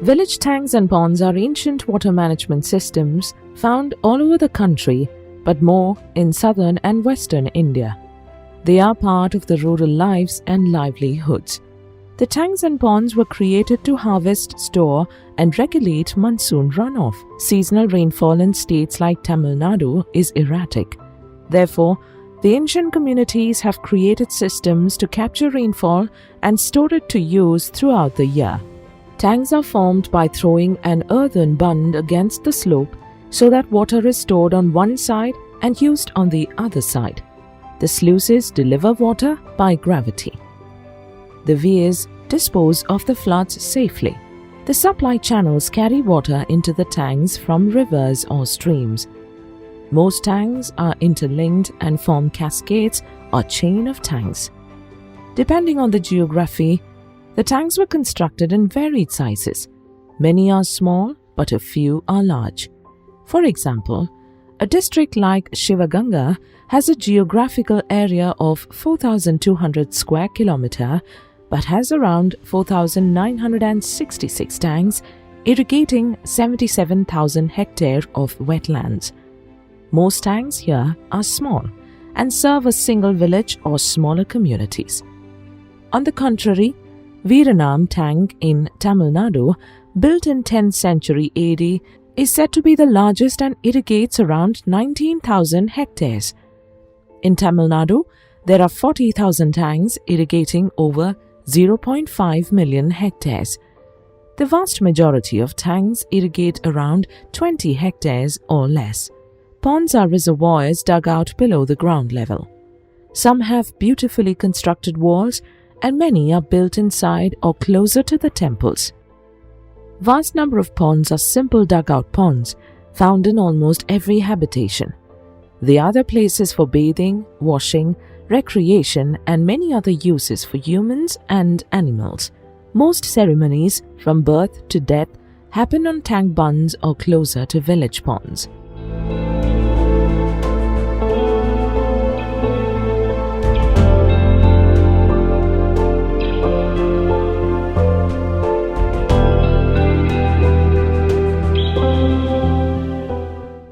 Village tanks and ponds are ancient water management systems found all over the country, but more in southern and western India. They are part of the rural lives and livelihoods. The tanks and ponds were created to harvest, store, and regulate monsoon runoff. Seasonal rainfall in states like Tamil Nadu is erratic. Therefore, the ancient communities have created systems to capture rainfall and store it to use throughout the year. Tanks are formed by throwing an earthen bund against the slope so that water is stored on one side and used on the other side. The sluices deliver water by gravity. The weirs dispose of the floods safely. The supply channels carry water into the tanks from rivers or streams. Most tanks are interlinked and form cascades or chain of tanks. Depending on the geography, the tanks were constructed in varied sizes. Many are small, but a few are large. For example, a district like Sivagangai has a geographical area of 4,200 square kilometer but has around 4,966 tanks irrigating 77,000 hectares of wetlands. Most tanks here are small and serve a single village or smaller communities. On the contrary, Virudhunagar tank in Tamil Nadu, built in 10th century AD, is said to be the largest and irrigates around 19,000 hectares. In Tamil Nadu, there are 40,000 tanks irrigating over 0.5 million hectares. The vast majority of tanks irrigate around 20 hectares or less. Ponds are reservoirs dug out below the ground level. Some have beautifully constructed walls, and many are built inside or closer to the temples. Vast number of ponds are simple dugout ponds, found in almost every habitation. They are the places for bathing, washing, recreation, and many other uses for humans and animals. Most ceremonies, from birth to death, happen on tank bunds or closer to village ponds.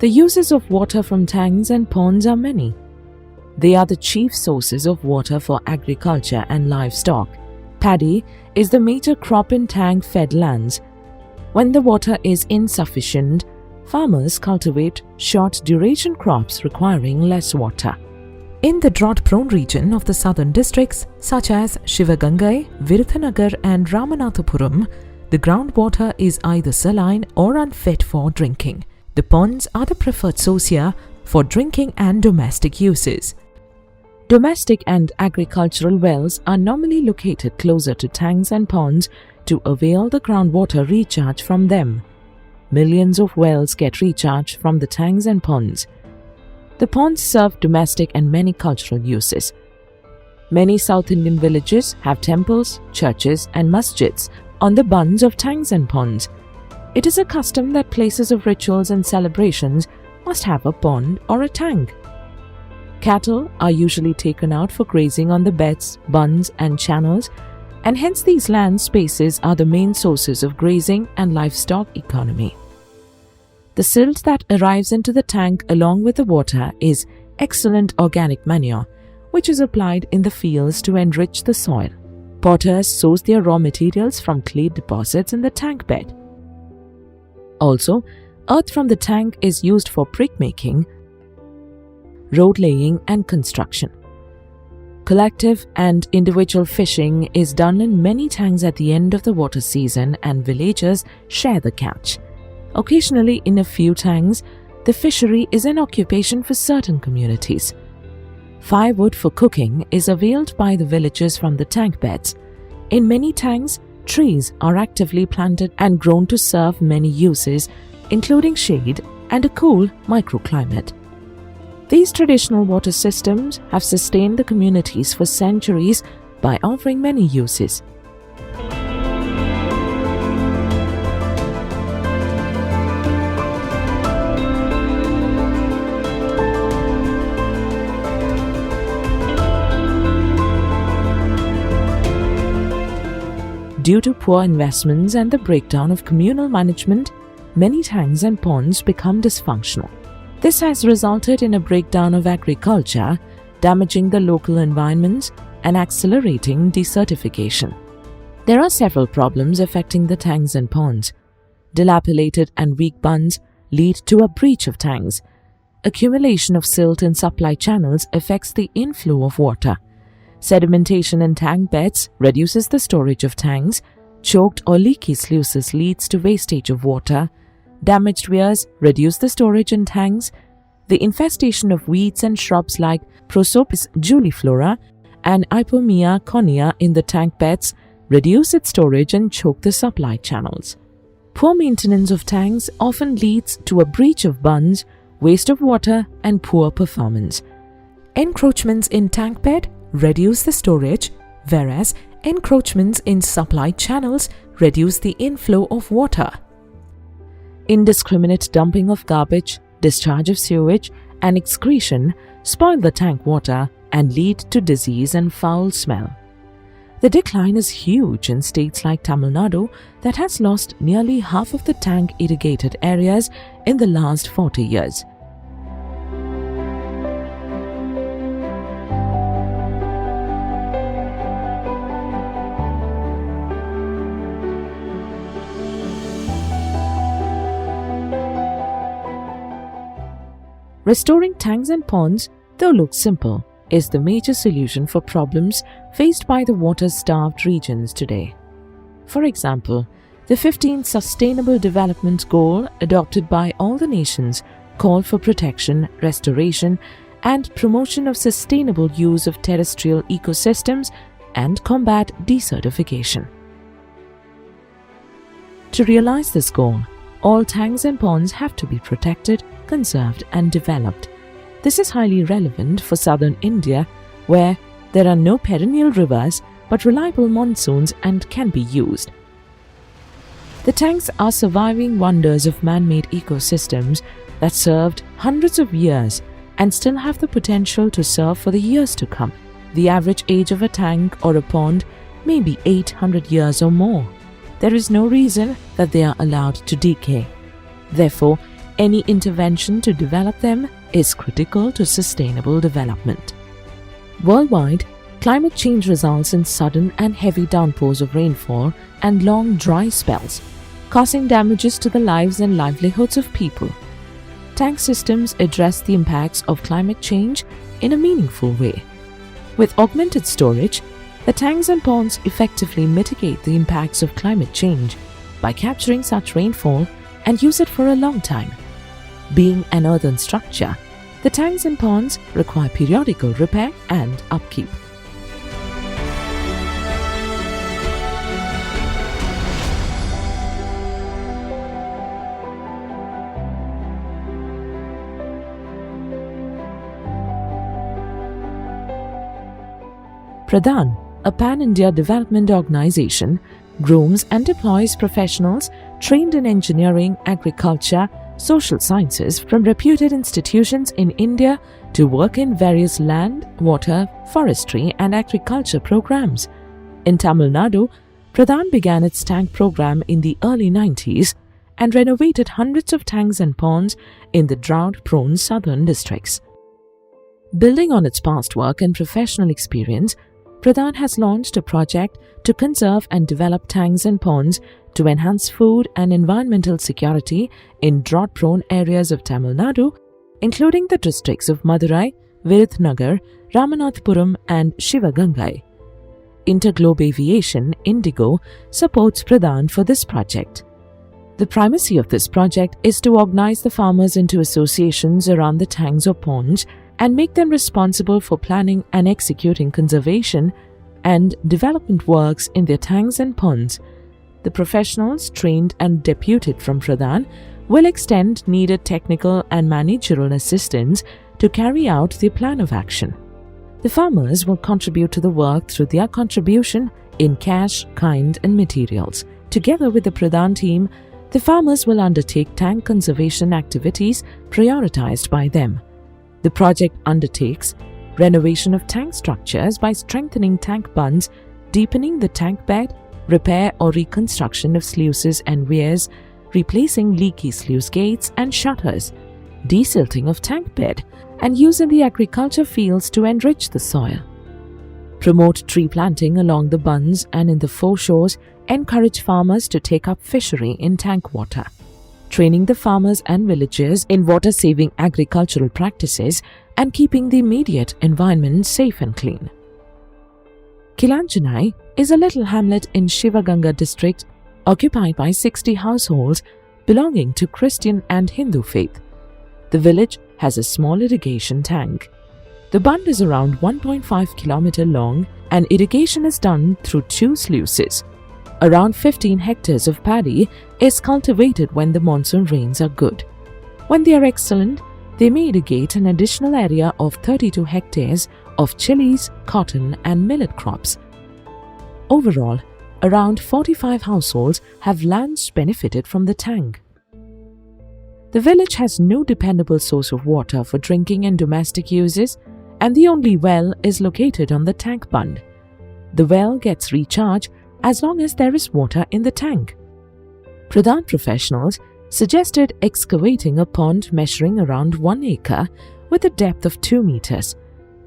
The uses of water from tanks and ponds are many. They are the chief sources of water for agriculture and livestock. Paddy is the major crop in tank-fed lands. When the water is insufficient, farmers cultivate short-duration crops requiring less water. In the drought-prone region of the southern districts, such as Sivagangai, Virudhunagar and Ramanathapuram, the groundwater is either saline or unfit for drinking. The ponds are the preferred source here for drinking and domestic uses. Domestic and agricultural wells are normally located closer to tanks and ponds to avail the groundwater recharge from them. Millions of wells get recharge from the tanks and ponds. The ponds serve domestic and many cultural uses. Many South Indian villages have temples, churches and masjids on the bunds of tanks and ponds. It is a custom that places of rituals and celebrations must have a pond or a tank. Cattle are usually taken out for grazing on the beds, bunds and channels, and hence these land spaces are the main sources of grazing and livestock economy. The silt that arrives into the tank along with the water is excellent organic manure, which is applied in the fields to enrich the soil. Potters source their raw materials from clay deposits in the tank bed. Also, earth from the tank is used for brick making, road laying and construction. Collective and individual fishing is done in many tanks at the end of the water season and villagers share the catch. Occasionally, in a few tanks, the fishery is an occupation for certain communities. Firewood for cooking is availed by the villagers from the tank beds. In many tanks, trees are actively planted and grown to serve many uses, including shade and a cool microclimate. These traditional water systems have sustained the communities for centuries by offering many uses. Due to poor investments and the breakdown of communal management, many tanks and ponds become dysfunctional. This has resulted in a breakdown of agriculture, damaging the local environments and accelerating desertification. There are several problems affecting the tanks and ponds. Dilapidated and weak bunds lead to a breach of tanks. Accumulation of silt in supply channels affects the inflow of water. Sedimentation in tank beds reduces the storage of tanks. Choked or leaky sluices leads to wastage of water. Damaged weirs reduce the storage in tanks. The infestation of weeds and shrubs like Prosopis juliflora and Ipomia cornea in the tank beds reduce its storage and choke the supply channels. Poor maintenance of tanks often leads to a breach of bunds, waste of water, and poor performance. Encroachments in tank bed reduce the storage, whereas encroachments in supply channels reduce the inflow of water. Indiscriminate dumping of garbage, discharge of sewage, and excretion spoil the tank water and lead to disease and foul smell. The decline is huge in states like Tamil Nadu that has lost nearly half of the tank irrigated areas in the last 40 years. Restoring tanks and ponds, though looks simple, is the major solution for problems faced by the water-starved regions today. For example, the 15th Sustainable Development Goal adopted by all the nations call for protection, restoration, and promotion of sustainable use of terrestrial ecosystems and combat desertification. To realize this goal, all tanks and ponds have to be protected, conserved, and developed. This is highly relevant for southern India, where there are no perennial rivers but reliable monsoons and can be used. The tanks are surviving wonders of man-made ecosystems that served hundreds of years and still have the potential to serve for the years to come. The average age of a tank or a pond may be 800 years or more. There is no reason that they are allowed to decay. Therefore, any intervention to develop them is critical to sustainable development. Worldwide, climate change results in sudden and heavy downpours of rainfall and long dry spells, causing damages to the lives and livelihoods of people. Tank systems address the impacts of climate change in a meaningful way. With augmented storage, the tanks and ponds effectively mitigate the impacts of climate change by capturing such rainfall and use it for a long time. Being an earthen structure, the tanks and ponds require periodical repair and upkeep. PRADAN, a pan-India development organization, grooms and deploys professionals trained in engineering, agriculture, social sciences from reputed institutions in India to work in various land, water, forestry and agriculture programs. In Tamil Nadu, PRADAN began its tank program in the early 90s and renovated hundreds of tanks and ponds in the drought-prone southern districts. Building on its past work and professional experience, PRADAN has launched a project to conserve and develop tanks and ponds to enhance food and environmental security in drought-prone areas of Tamil Nadu, including the districts of Madurai, Virudhunagar, Ramanathapuram and Sivagangai. Interglobe Aviation, Indigo, supports PRADAN for this project. The primacy of this project is to organize the farmers into associations around the tanks or ponds and make them responsible for planning and executing conservation and development works in their tanks and ponds. The professionals trained and deputed from PRADAN will extend needed technical and managerial assistance to carry out their plan of action. The farmers will contribute to the work through their contribution in cash, kind and materials. Together with the PRADAN team, the farmers will undertake tank conservation activities prioritized by them. The project undertakes renovation of tank structures by strengthening tank bunds, deepening the tank bed, repair or reconstruction of sluices and weirs, replacing leaky sluice gates and shutters, desilting of tank bed, and use in the agriculture fields to enrich the soil. Promote tree planting along the bunds and in the foreshores, encourage farmers to take up fishery in tank water. Training the farmers and villagers in water-saving agricultural practices and keeping the immediate environment safe and clean. Kilanjanai is a little hamlet in Sivagangai district occupied by 60 households belonging to Christian and Hindu faith. The village has a small irrigation tank. The bund is around 1.5 km long and irrigation is done through 2 sluices. Around 15 hectares of paddy is cultivated when the monsoon rains are good. When they are excellent, they may irrigate an additional area of 32 hectares of chilies, cotton and millet crops. Overall, around 45 households have lands benefited from the tank. The village has no dependable source of water for drinking and domestic uses, and the only well is located on the tank bund. The well gets recharged as long as there is water in the tank. PRADAN professionals suggested excavating a pond measuring around 1 acre with a depth of 2 meters.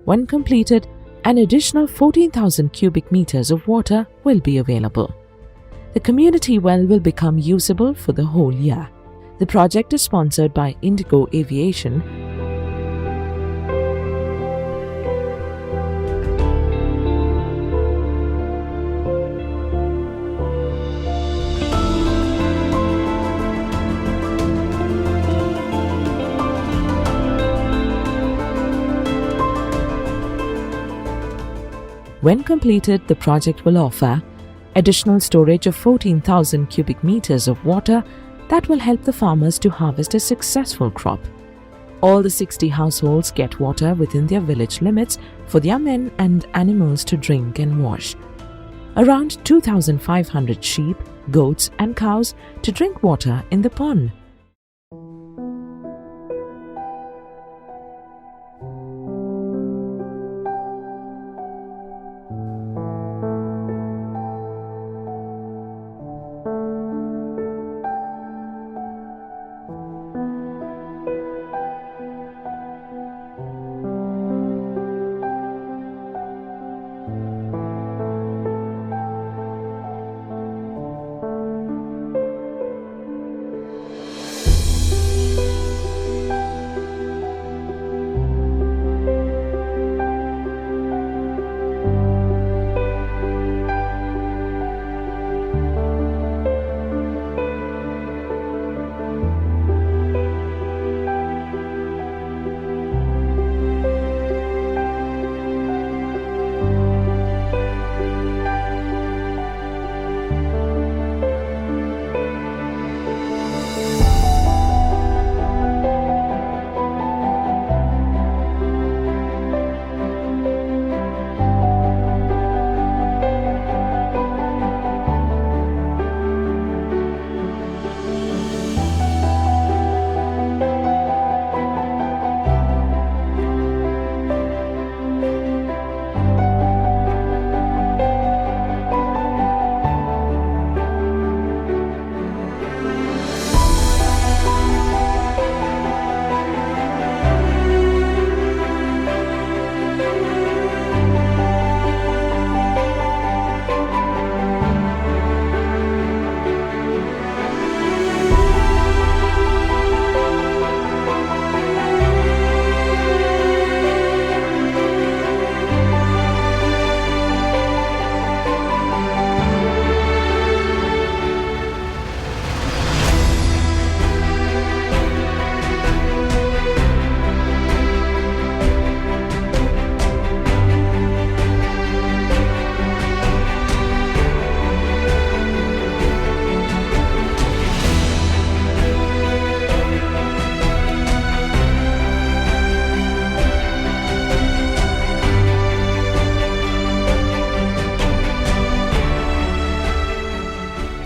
When completed, an additional 14,000 cubic meters of water will be available. The community well will become usable for the whole year. The project is sponsored by Indigo Aviation. When completed, the project will offer additional storage of 14,000 cubic meters of water that will help the farmers to harvest a successful crop. All the 60 households get water within their village limits for their men and animals to drink and wash. Around 2,500 sheep, goats and cows to drink water in the pond.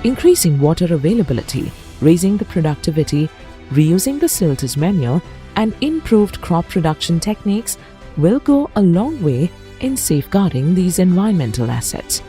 increasing water availability, raising the productivity, reusing the silt as manure, and improved crop production techniques will go a long way in safeguarding these environmental assets.